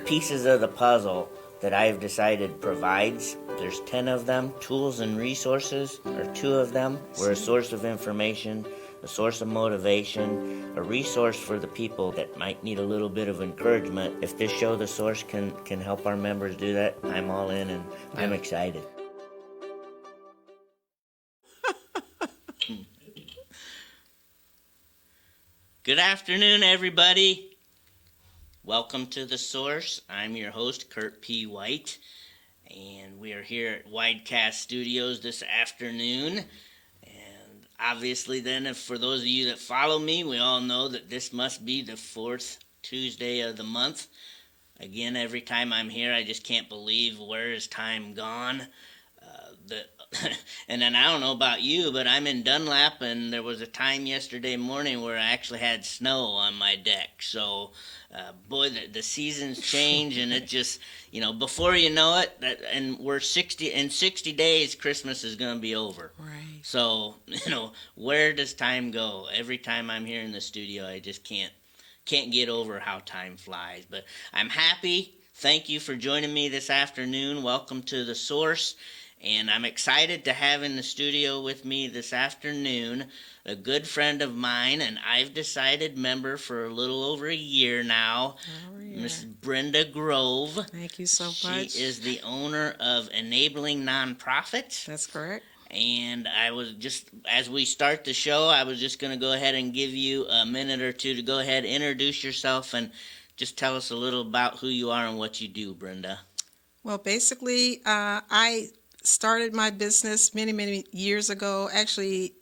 pieces of the puzzle that I've decided provides. There's 10 of them. Tools and resources are 2 of them. We're a source of information, a source of motivation, a resource for the people that might need a little bit of encouragement. If this show, The Source, can help our members do that, I'm all in and I'm excited. Good afternoon, everybody. Welcome to The Source. I'm your host, Kurt P. White, and we are here at Widecast Studios this afternoon. And obviously then, if for those of you that follow me, we all know that this must be the 4th Tuesday of the month. Again, every time I'm here, I just can't believe where is time gone. And then I don't know about you, but I'm in Dunlap, and there was a time yesterday morning where I actually had snow on my deck. So, boy, the seasons change, and it just, before you know it, and we're 60 days, Christmas is going to be over. Right. So, where does time go? Every time I'm here in the studio, I just can't get over how time flies. But I'm happy. Thank you for joining me this afternoon. Welcome to The Source. And I'm excited to have in the studio with me this afternoon a good friend of mine, and I've decided member for a little over a year now, Miss Brenda Grove. Thank you so much. She is the owner of Enabling Nonprofits. That's correct. And I was just, as we start the show, I was just going to go ahead and give you a minute or two to go ahead, introduce yourself, and just tell us a little about who you are and what you do, Brenda. Well, basically, I started my business many years ago, actually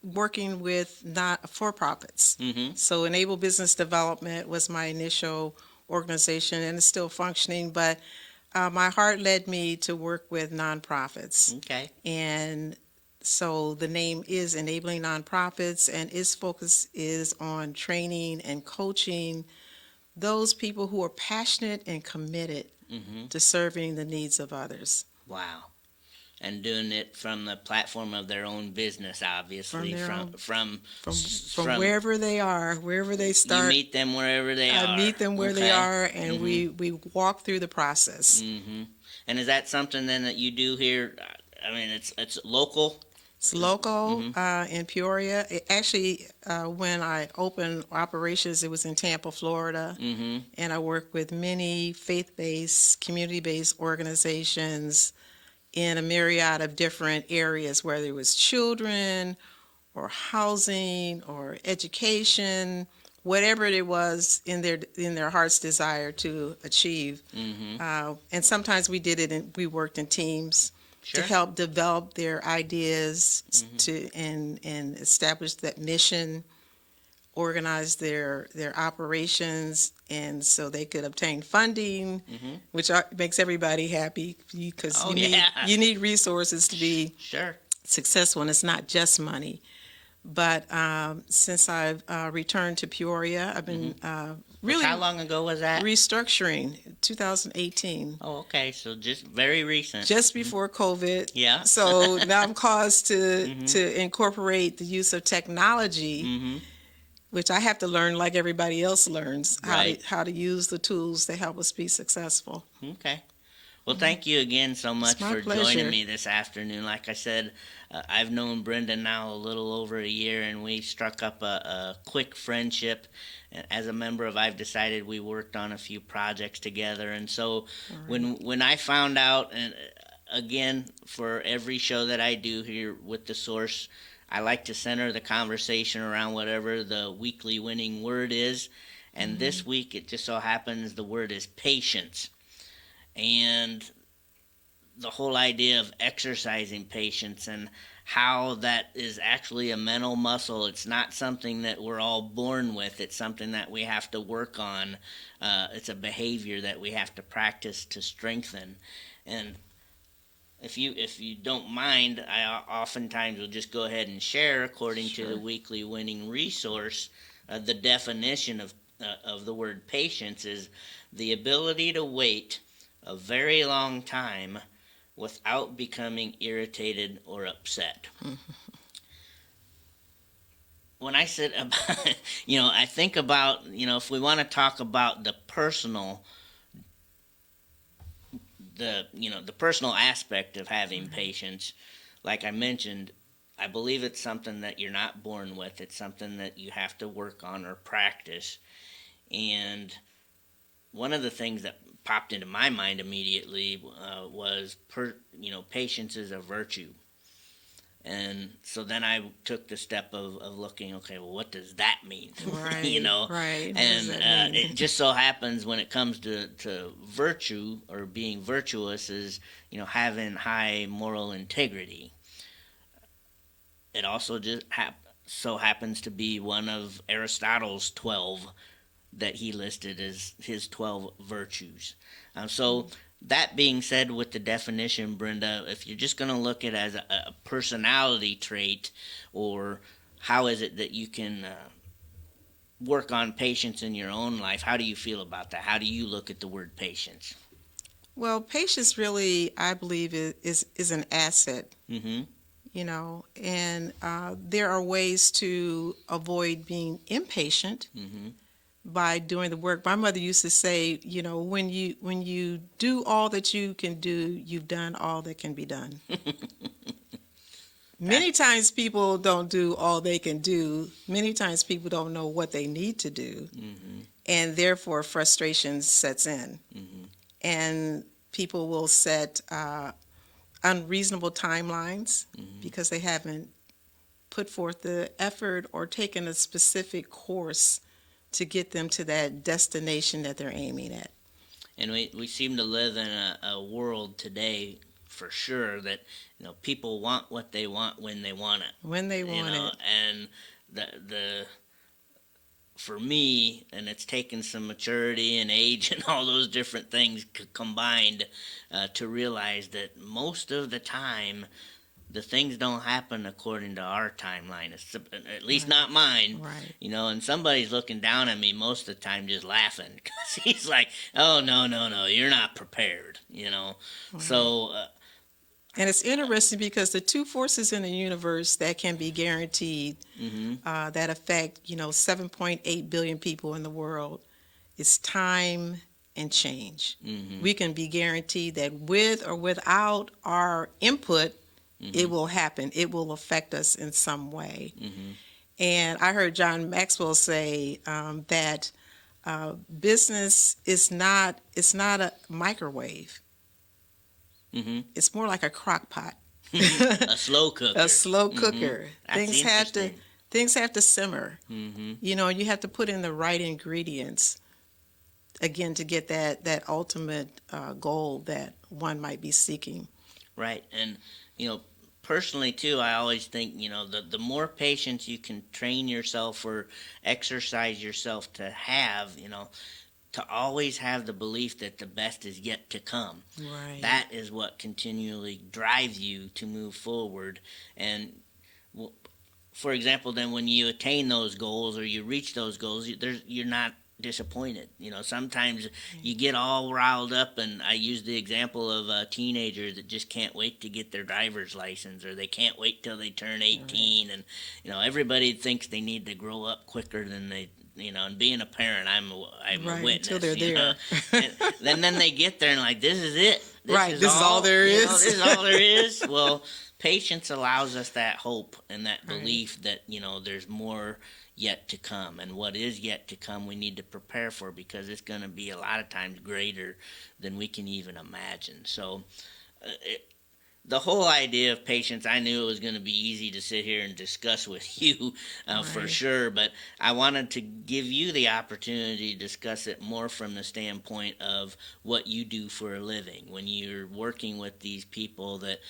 working with not-for-profits. Mm-hmm. So Enable Business Development was my initial organization, and it's still functioning, but my heart led me to work with nonprofits. Okay. And so the name is Enabling Nonprofits, and its focus is on training and coaching those people who are passionate and committed to serving the needs of others. Wow. And doing it from the platform of their own business, obviously, from wherever they are, wherever they start. You meet them wherever they are. I meet them where they are, and we walk through the process. Mm-hmm. And is that something then that you do here? I mean, it's local. It's local in Peoria. Actually, when I opened operations, it was in Tampa, Florida, and I work with many faith-based, community-based organizations in a myriad of different areas, whether it was children or housing or education, whatever it was in their heart's desire to achieve. And sometimes we worked in teams to help develop their ideas and establish that mission, organize their operations, and so they could obtain funding, which makes everybody happy because you need resources to be successful, and it's not just money. But since I've returned to Peoria, I've been really. How long ago was that? Restructuring, 2018. Oh, okay, so just very recent. Just before COVID. Yeah. So now I'm caused to incorporate the use of technology, which I have to learn like everybody else learns, how to use the tools to help us be successful. Okay. Well, thank you again so much for joining me this afternoon. Like I said, I've known Brenda now a little over a year, and we struck up a quick friendship. And as a member of I've Decided, we worked on a few projects together. And so when I found out, and again, for every show that I do here with The Source, I like to center the conversation around whatever the weekly winning word is. And this week, it just so happens the word is patience. And the whole idea of exercising patience and how that is actually a mental muscle. It's not something that we're all born with. It's something that we have to work on. It's a behavior that we have to practice to strengthen. And if you don't mind, I oftentimes will just go ahead and share, according to the weekly winning resource, the definition of the word patience is the ability to wait a very long time without becoming irritated or upset. When I said about, I think about, if we want to talk about the personal the personal aspect of having patience, like I mentioned, I believe it's something that you're not born with. It's something that you have to work on or practice. And one of the things that popped into my mind immediately was patience is a virtue. And so then I took the step of looking, okay, well, what does that mean? Right, right. What And does that mean? it just so happens when it comes to virtue or being virtuous is, having high moral integrity. It also just so happens to be one of Aristotle's 12 that he listed as his 12 virtues. So that being said, with the definition, Brenda, if you're just going to look at it as a personality trait, or how is it that you can work on patience in your own life, how do you feel about that? How do you look at the word patience? Well, patience really, I believe, is an asset. Mm-hmm. And there are ways to avoid being impatient. Mm-hmm. By doing the work. My mother used to say, when you do all that you can do, you've done all that can be done. Many times people don't do all they can do. Many times people don't know what they need to do, Mm-hmm. and therefore frustration sets in. Mm-hmm. And people will set unreasonable timelines Mm-hmm. because they haven't put forth the effort or taken a specific course to get them to that destination that they're aiming at. And we seem to live in a world today, for sure, that people want what they want when they want it. When they want it. And the for me, and it's taken some maturity and age and all those different things combined to realize that most of the time the things don't happen according to our timeline. It's, at least Right. not mine. Right. And somebody's looking down at me most of the time just laughing because he's like, oh, no, you're not prepared, Right. So... and it's interesting because the two forces in the universe that can be guaranteed mm-hmm. that affect, 7.8 billion people in the world is time and change. Mm-hmm. We can be guaranteed that with or without our input, Mm-hmm. it will happen. It will affect us in some way. Mm-hmm. And I heard John Maxwell say that business is not a microwave. Mm-hmm. It's more like a crock pot. A slow cooker. A slow cooker. Mm-hmm. Things have to simmer. Mm-hmm. You have to put in the right ingredients again to get that ultimate goal that one might be seeking. Right. And personally too, I always think the more patience you can train yourself or exercise yourself to have, to always have the belief that the best is yet to come. Right. That is what continually drives you to move forward. And for example, then when you attain those goals or you reach those goals, you're not disappointed. Sometimes you get all riled up, and I use the example of a teenager that just can't wait to get their driver's license, or they can't wait till they turn 18. Right. And everybody thinks they need to grow up quicker than they, and being a parent, I'm right, a witness. Until they're there. And then they get there and like, this is it. This is all there is. This is all there is. Well, patience allows us that hope and that belief that there's more yet to come, and what is yet to come we need to prepare for, because it's going to be a lot of times greater than we can even imagine. So the whole idea of patience, I knew it was going to be easy to sit here and discuss with you for sure, but I wanted to give you the opportunity to discuss it more from the standpoint of what you do for a living when you're working with these people that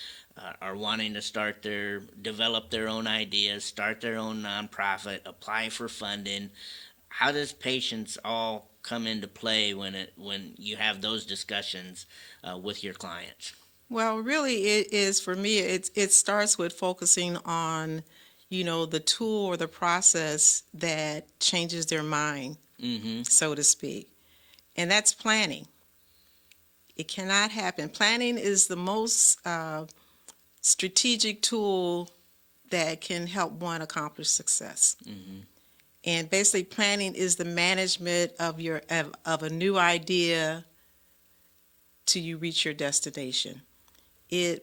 are wanting to develop their own ideas, start their own nonprofit, apply for funding. How does patience all come into play when you have those discussions with your clients? Well, really, it is for me. It starts with focusing on, the tool or the process that changes their mind, mm-hmm. so to speak, and that's planning. It cannot happen. Planning is the most strategic tool that can help one accomplish success. Mm-hmm. And basically, planning is the management of a new idea till you reach your destination.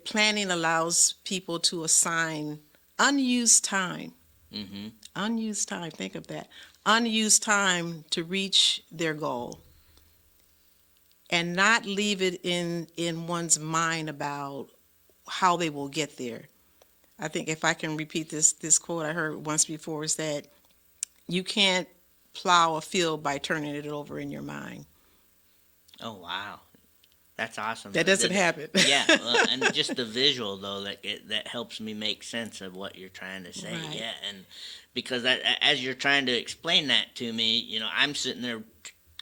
Planning allows people to assign unused time. Mm-hmm. Unused time, think of that. Unused time to reach their goal, and not leave it in one's mind about how they will get there. I think if I can repeat this quote I heard once before, is that you can't plow a field by turning it over in your mind. Oh, wow. That's awesome. That doesn't happen. Yeah, and just the visual though that helps me make sense of what you're trying to say. Right. Yeah, and because as you're trying to explain that to me, I'm sitting there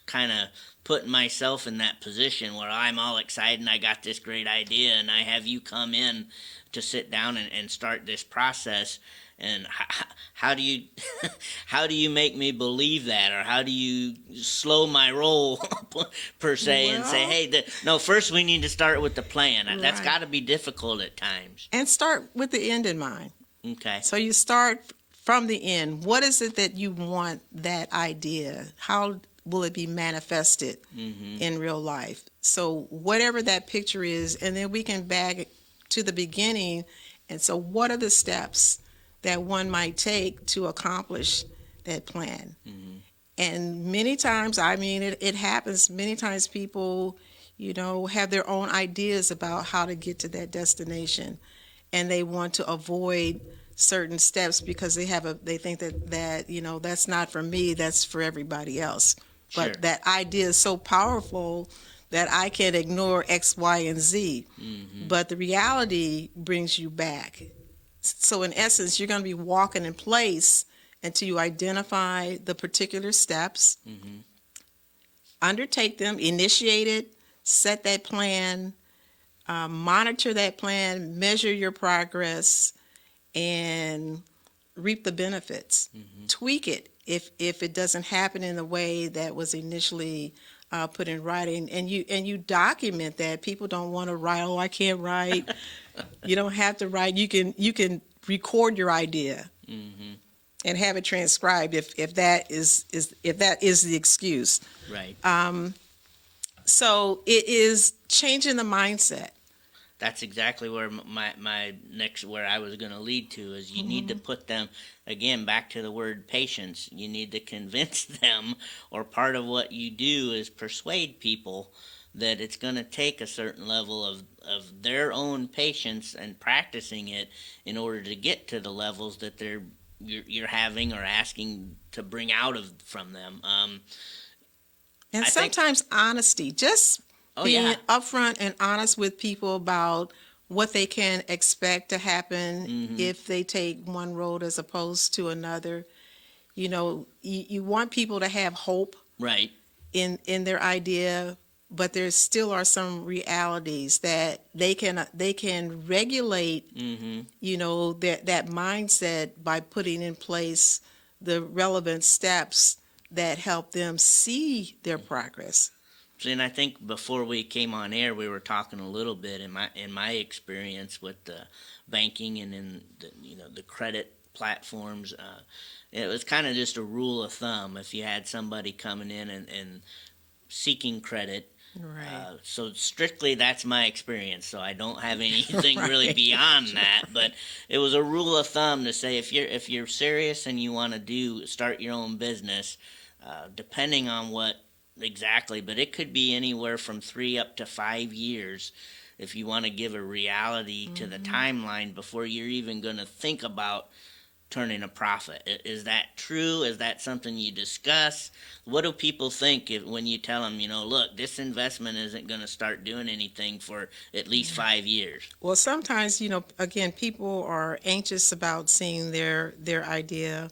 kind of putting myself in that position where I'm all excited and I got this great idea and I have you come in to sit down and start this process. And how do you how do you make me believe that, or how do you slow my roll per se, and say, hey, no, first we need to start with the plan. Right. That's got to be difficult at times. And start with the end in mind. Okay. So you start from the end. What is it that you want that idea? How will it be manifested in real life? So whatever that picture is, and then we can back to the beginning. And so what are the steps that one might take to accomplish that plan? And many times, it happens, many times people, have their own ideas about how to get to that destination, and they want to avoid certain steps because they think that that's not for me, that's for everybody else. Sure. But that idea is so powerful that I can ignore X, Y, and Z. But the reality brings you back. So in essence, you're going to be walking in place until you identify the particular steps, undertake them, initiate it, set that plan, monitor that plan, measure your progress, and reap the benefits. Tweak it if it doesn't happen in the way that was initially put in writing, and you document that. People don't want to write. Oh, I can't write. You don't have to write. You can record your idea and have it transcribed if that is the excuse. Right. So it is changing the mindset. That's exactly where my next, where I was going to lead to, is you need to put them, again, back to the word patience. You need to convince them, or part of what you do is persuade people that it's going to take a certain level of their own patience and practicing it in order to get to the levels that you're having or asking to bring out from them. And sometimes honesty, just being upfront and honest with people about what they can expect to happen if they take one road as opposed to another. You want people to have hope, right, in their idea, but there still are some realities that they can regulate, that mindset by putting in place the relevant steps that help them see their progress. And I think before we came on air, we were talking a little bit in my experience with banking and in the credit platforms. It was kind of just a rule of thumb. If you had somebody coming in and seeking credit, right. So strictly that's my experience. So I don't have anything right. really beyond that. But it was a rule of thumb to say if you're serious and you want to start your own business, depending on what exactly, but it could be anywhere from 3 up to 5 years if you want to give a reality to the timeline before you're even going to think about turning a profit. Is that true? Is that something you discuss? What do people think when you tell them, look, this investment isn't going to start doing anything for at least 5 years? Well, sometimes, again, people are anxious about seeing their idea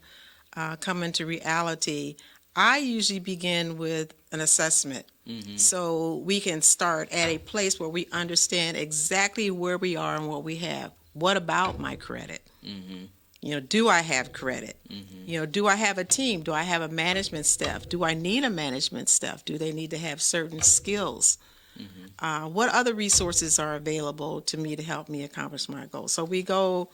come into reality. I usually begin with an assessment. So we can start at a place where we understand exactly where we are and what we have. What about my credit? Do I have credit? Do I have a team? Do I have a management staff? Do I need a management staff? Do they need to have certain skills? What other resources are available to me to help me accomplish my goals? So we go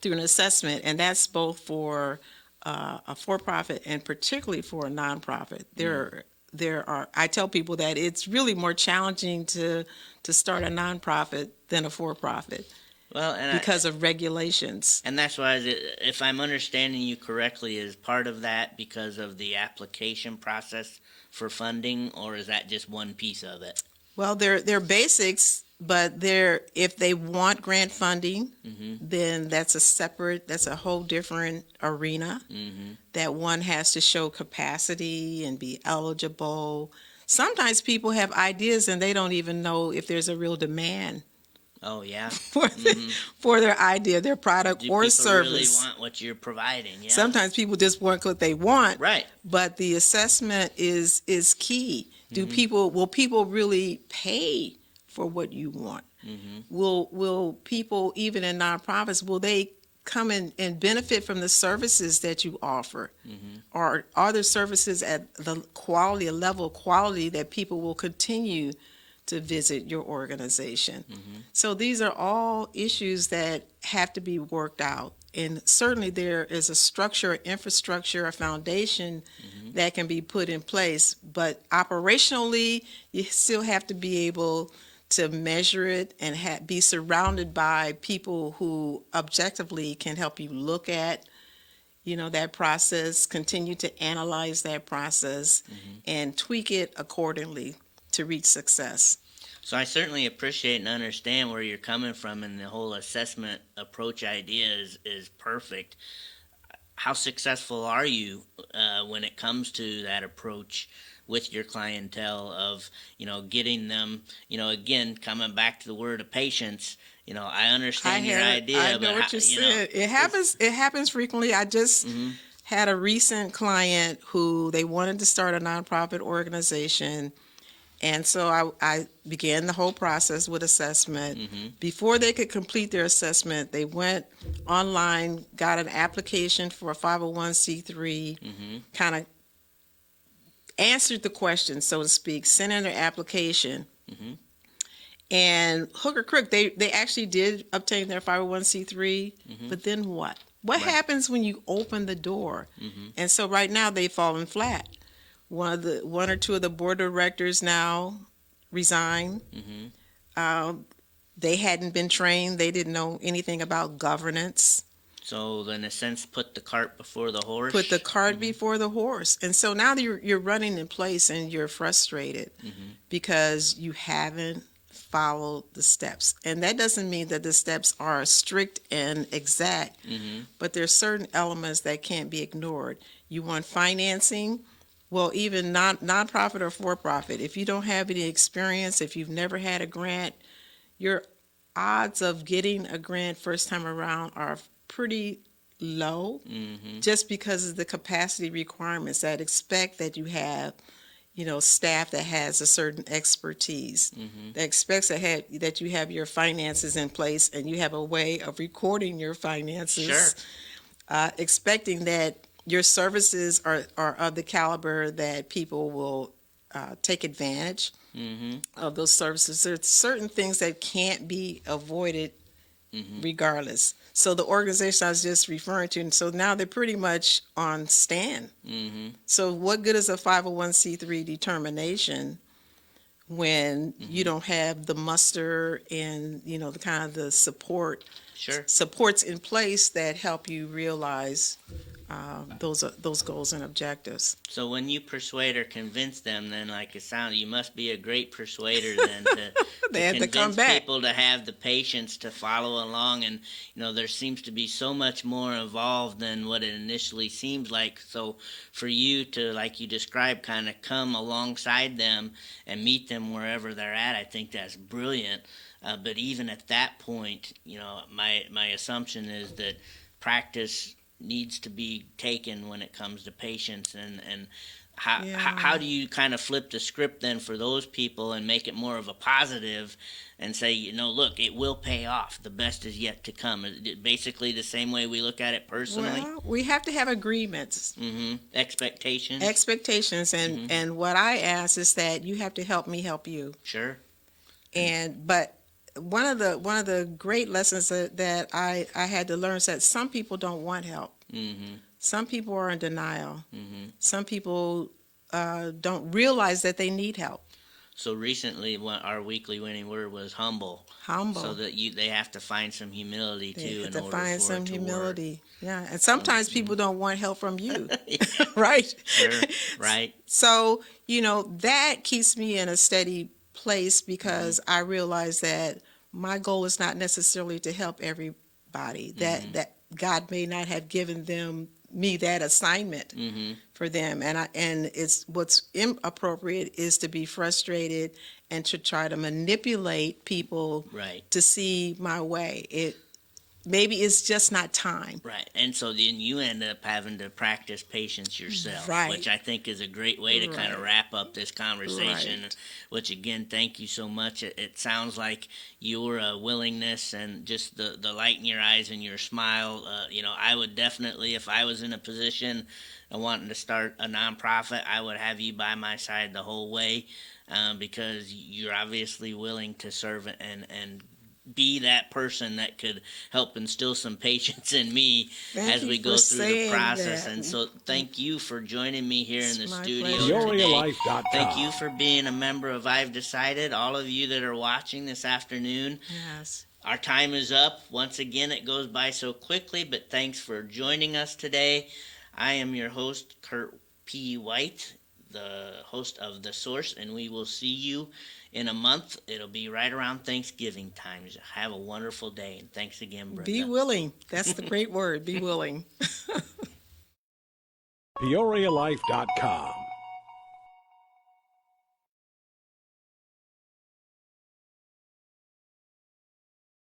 through an assessment, and that's both for a for-profit and particularly for a nonprofit. I tell people that it's really more challenging to start a nonprofit than a for-profit. Well, and because of regulations. And that's why, if I'm understanding you correctly, is part of that because of the application process for funding, or is that just one piece of it? Well, they're basics, but if they want grant funding, then that's a whole different arena that one has to show capacity and be eligible. Sometimes people have ideas and they don't even know if there's a real demand. Oh yeah, for their idea, their product or service. Do people really want what you're providing? Yeah. Sometimes people just want what they want, right? But the assessment is key. Will people really pay for what you want? Will people, even in nonprofits, will they come in and benefit from the services that you offer? Or are the services at the level of quality that people will continue to visit your organization? So these are all issues that have to be worked out. And certainly there is a structure, infrastructure, a foundation that can be put in place. But operationally, you still have to be able to measure it and be surrounded by people who objectively can help you look at that process, continue to analyze that process, and tweak it accordingly to reach success. So I certainly appreciate and understand where you're coming from, and the whole assessment approach idea is perfect. How successful are you when it comes to that approach with your clientele of, getting them, again, coming back to the word of patience, I understand your idea. I know what you said. It happens frequently. I just had a recent client who they wanted to start a nonprofit organization. And so I began the whole process with assessment. Before they could complete their assessment, they went online, got an application for a 501c3, kind of answered the question, so to speak, sent in their application. And hook or crook, they actually did obtain their 501c3, but then what? What happens when you open the door? And so right now they've fallen flat. One or two of the board of directors now resigned. They hadn't been trained. They didn't know anything about governance. So, in a sense, put the cart before the horse. Put the cart before the horse. And so now you're running in place and you're frustrated because you haven't followed the steps. And that doesn't mean that the steps are strict and exact, but there's certain elements that can't be ignored. You want financing. Well, even nonprofit or for-profit, if you don't have any experience, if you've never had a grant, your odds of getting a grant first time around are pretty low, just because of the capacity requirements that expect that you have, staff that has a certain expertise, that expects that you have your finances in place and you have a way of recording your finances, expecting that your services are of the caliber that people will take advantage of those services. There's certain things that can't be avoided regardless. So the organization I was just referring to, and so now they're pretty much on stand. So what good is a 501c3 determination when you don't have the muster and the kind of the supports in place that help you realize those goals and objectives. So when you persuade or convince them, then like it sounds, you must be a great persuader then to convince people to have the patience to follow along. And there seems to be so much more involved than what it initially seems like. So for you to, like you described, kind of come alongside them and meet them wherever they're at, I think that's brilliant. But even at that point, my assumption is that practice needs to be taken when it comes to patience, and how do you kind of flip the script then for those people and make it more of a positive and say, look, it will pay off. The best is yet to come. Basically the same way we look at it personally. Well, we have to have agreements. Expectations. And what I ask is that you have to help me help you. Sure. But one of the great lessons that I had to learn is that some people don't want help. Some people are in denial. Some people don't realize that they need help. So recently, our weekly winning word was humble. Humble. So that they have to find some humility too in order for find some it to humility. Work. Yeah, and sometimes people don't want help from you, yeah. right? Sure, right. So that keeps me in a steady place because I realize that my goal is not necessarily to help everybody. That God may not have given me that assignment for them, and it's what's inappropriate is to be frustrated and to try to manipulate people to see my way. Maybe it's just not time. Right. And so then you end up having to practice patience yourself, which I think is a great way to kind of wrap up this conversation, which again, thank you so much. It sounds like your willingness and just the light in your eyes and your smile, I would definitely, if I was in a position of wanting to start a nonprofit, I would have you by my side the whole way because you're obviously willing to serve and be that person that could help instill some patience in me as we go through the process. And so thank you for joining me here in the studio today. Thank you for being a member of I've Decided. All of you that are watching this afternoon. Yes. Our time is up. Once again, it goes by so quickly, but thanks for joining us today. I am your host, Kurt P. White, the host of The Source, and we will see you in a month. It'll be right around Thanksgiving time. Have a wonderful day, and thanks again, Brenda. Be willing. That's the great word, be willing. PeoriaLife.com